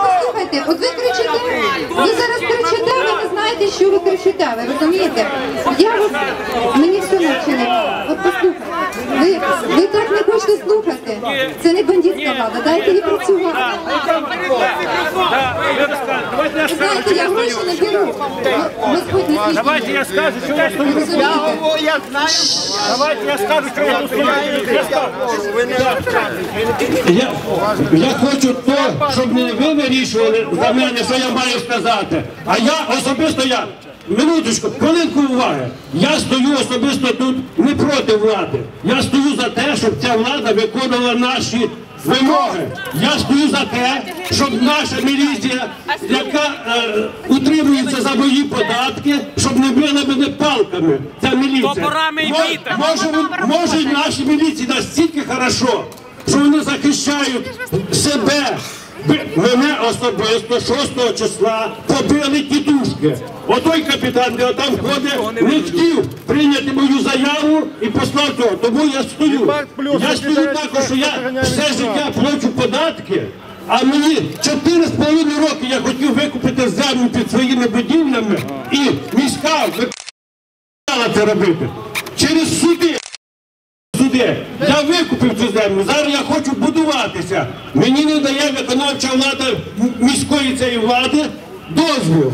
Послухайте, от ви кричите, ви зараз кричите, ви не знаєте, що ви кричите, ви розумієте? Мені все навчили. От послухайте, ви так не хочете слухати. Це не бандитська влада, дайте їй працювати. Знаєте, я гроші не беру. Господь не світить. Давайте я скажу, що я стою. Давайте я скажу, що я стою. Я хочу то, щоб не ви вирішували за мене, що я маю сказати. А я особисто, минуточку, хвилинку уваги. Я стою особисто тут не проти влади. Я стою за те, щоб ця влада виконувала наші вимоги. Я стою за те, щоб наша міліція, яка утримується за мої податки, щоб не били мене палками. Ця міліція. Може наші міліції настільки хорошо, що вони захищають себе. Мене особисто 6 числа побили тітушки. Отой капітан, де там ходить, не хотів прийняти мою заяву і послав цього. Тому я стою. Я стою також, що я все життя плачу податки, а мені 4,5 роки я хотів викупити землю під своїми будівлями, і міська викупила це робити. Через суди. Я викупив цю землю, зараз я хочу будуватися. Мені не дає виконавча влада міської цієї влади дозвіл.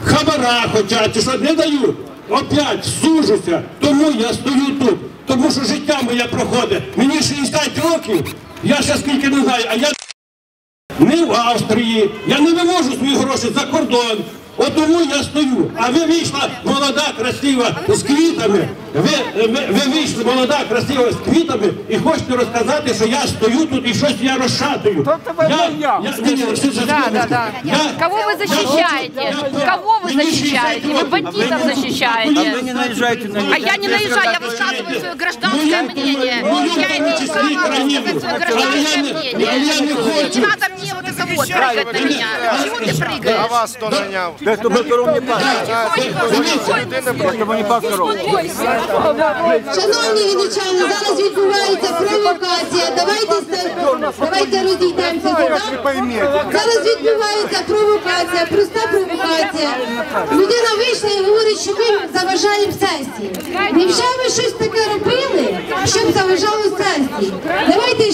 Хабара хочуть, чи що не дають. Опять сужуся, тому я стою тут. Тому що життя моє проходить. Мені 60 років, я ще скільки не знаю, а я не в Австрії, я не вивожу свої гроші за кордон. От тому я стою. А ви вийшла молода, красива, з квітами. Ви вийшли молода, красива, з квітами і хочете розказати, що я стою тут і щось я розшатую. Кого вы защищаете? Кого вы защищаете? Вы бандитов защищаете. А я не наезжаю, я высказываю свое гражданское мнение. Я имею право высказать свое гражданское мнение. Не надо мне вот это вот прыгать на меня. Почему ты прыгаешь? А вас кто нанял? Шановні вінничани, зараз відбувається провокація. Давайте розійдемося. Зараз відбувається провокація, проста провокація. Людина вийшла і говорить, що ми заважаємо сесії. Невже ви щось таке робили, щоб заважало сесії? Давайте,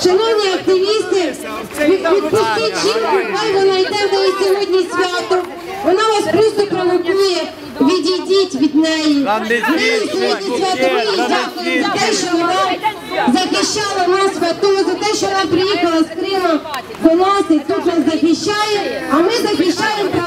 шановні активісти, відпустіть жінку, хай вона йде, в неї сьогодні свято. Вона вас просто провокує, відійдіть від неї. В неї сьогодні свято, ми їй дякуємо за те, що вона захищала нас в АТО, за те, що вона приїхала з Криму до нас і тут нас захищає, а ми захищаємо права.